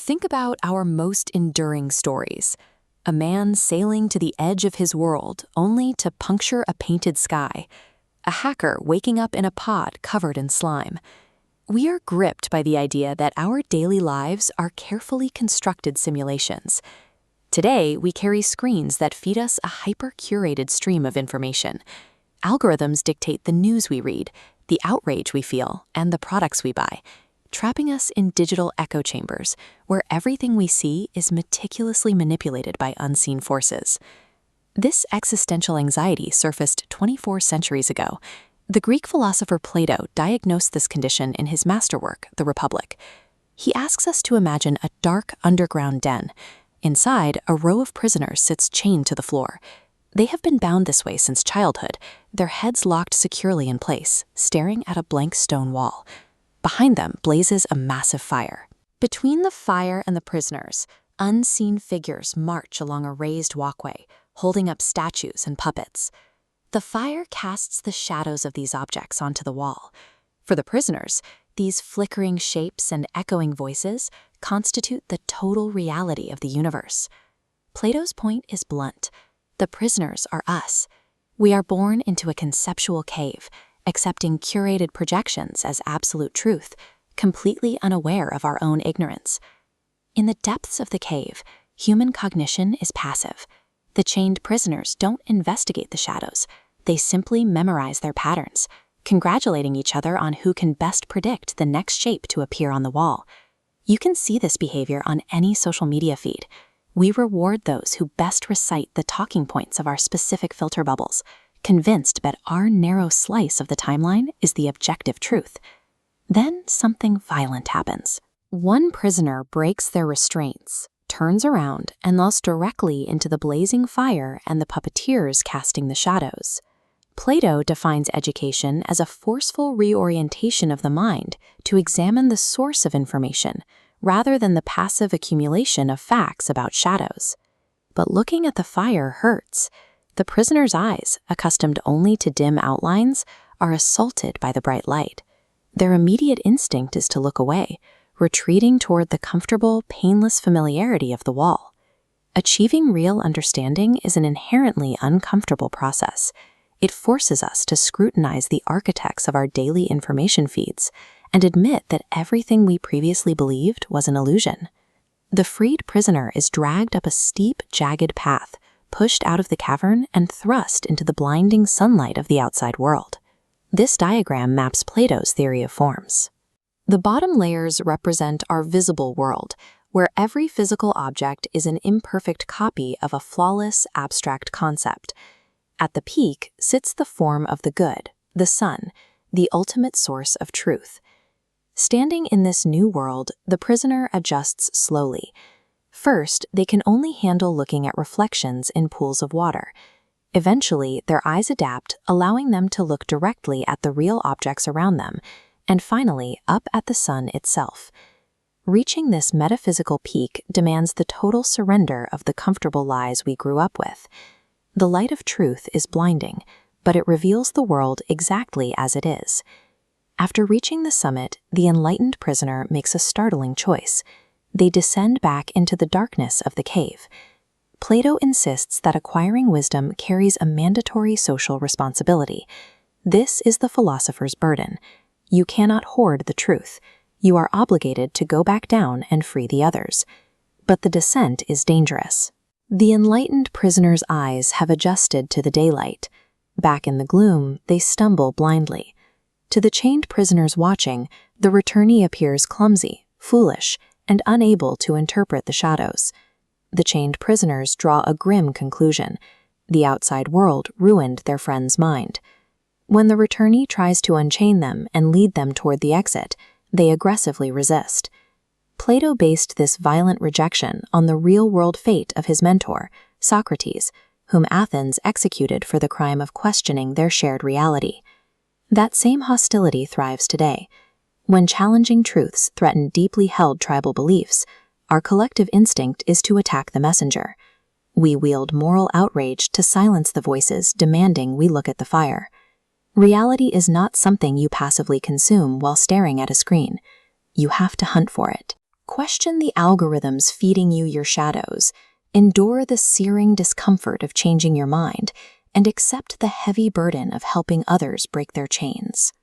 Think about our most enduring stories. A man sailing to the edge of his world only to puncture a painted sky. A hacker waking up in a pod covered in slime. We are gripped by the idea that our daily lives are carefully constructed simulations. Today, we carry screens that feed us a hyper-curated stream of information. Algorithms dictate the news we read, the outrage we feel, and the products we buy, trapping us in digital echo chambers where everything we see is meticulously manipulated by unseen forces. This existential anxiety surfaced 24 centuries ago. The Greek philosopher Plato diagnosed this condition in his masterwork, The Republic. He asks us to imagine a dark underground den. Inside, a row of prisoners sits chained to the floor. They have been bound this way since childhood, their heads locked securely in place, staring at a blank stone wall. Behind them blazes a massive fire. Between the fire and the prisoners, unseen figures march along a raised walkway, holding up statues and puppets. The fire casts the shadows of these objects onto the wall. For the prisoners, these flickering shapes and echoing voices constitute the total reality of the universe. Plato's point is blunt. The prisoners are us. We are born into a conceptual cave, accepting curated projections as absolute truth, completely unaware of our own ignorance. In the depths of the cave, human cognition is passive. The chained prisoners don't investigate the shadows. They simply memorize their patterns, congratulating each other on who can best predict the next shape to appear on the wall. You can see this behavior on any social media feed. We reward those who best recite the talking points of our specific filter bubbles, convinced that our narrow slice of the timeline is the objective truth. Then something violent happens. One prisoner breaks their restraints, turns around, and looks directly into the blazing fire and the puppeteers casting the shadows. Plato defines education as a forceful reorientation of the mind to examine the source of information, rather than the passive accumulation of facts about shadows. But looking at the fire hurts. The prisoner's eyes, accustomed only to dim outlines, are assaulted by the bright light. Their immediate instinct is to look away, retreating toward the comfortable, painless familiarity of the wall. Achieving real understanding is an inherently uncomfortable process. It forces us to scrutinize the architects of our daily information feeds and admit that everything we previously believed was an illusion. The freed prisoner is dragged up a steep, jagged path, pushed out of the cavern and thrust into the blinding sunlight of the outside world. This diagram maps Plato's theory of forms. The bottom layers represent our visible world, where every physical object is an imperfect copy of a flawless, abstract concept. At the peak sits the form of the good, the sun, the ultimate source of truth. Standing in this new world, the prisoner adjusts slowly. First, they can only handle looking at reflections in pools of water. Eventually, their eyes adapt, allowing them to look directly at the real objects around them, and finally, up at the sun itself. Reaching this metaphysical peak demands the total surrender of the comfortable lies we grew up with. The light of truth is blinding, but it reveals the world exactly as it is. After reaching the summit, the enlightened prisoner makes a startling choice. They descend back into the darkness of the cave. Plato insists that acquiring wisdom carries a mandatory social responsibility. This is the philosopher's burden. You cannot hoard the truth. You are obligated to go back down and free the others. But the descent is dangerous. The enlightened prisoner's eyes have adjusted to the daylight. Back in the gloom, they stumble blindly. To the chained prisoners watching, the returnee appears clumsy, foolish, and unable to interpret the shadows. The chained prisoners draw a grim conclusion. The outside world ruined their friend's mind. When the returnee tries to unchain them and lead them toward the exit, they aggressively resist. Plato based this violent rejection on the real-world fate of his mentor, Socrates, whom Athens executed for the crime of questioning their shared reality. That same hostility thrives today. When challenging truths threaten deeply held tribal beliefs, our collective instinct is to attack the messenger. We wield moral outrage to silence the voices demanding we look at the fire. Reality is not something you passively consume while staring at a screen. You have to hunt for it. Question the algorithms feeding you your shadows, endure the searing discomfort of changing your mind, and accept the heavy burden of helping others break their chains.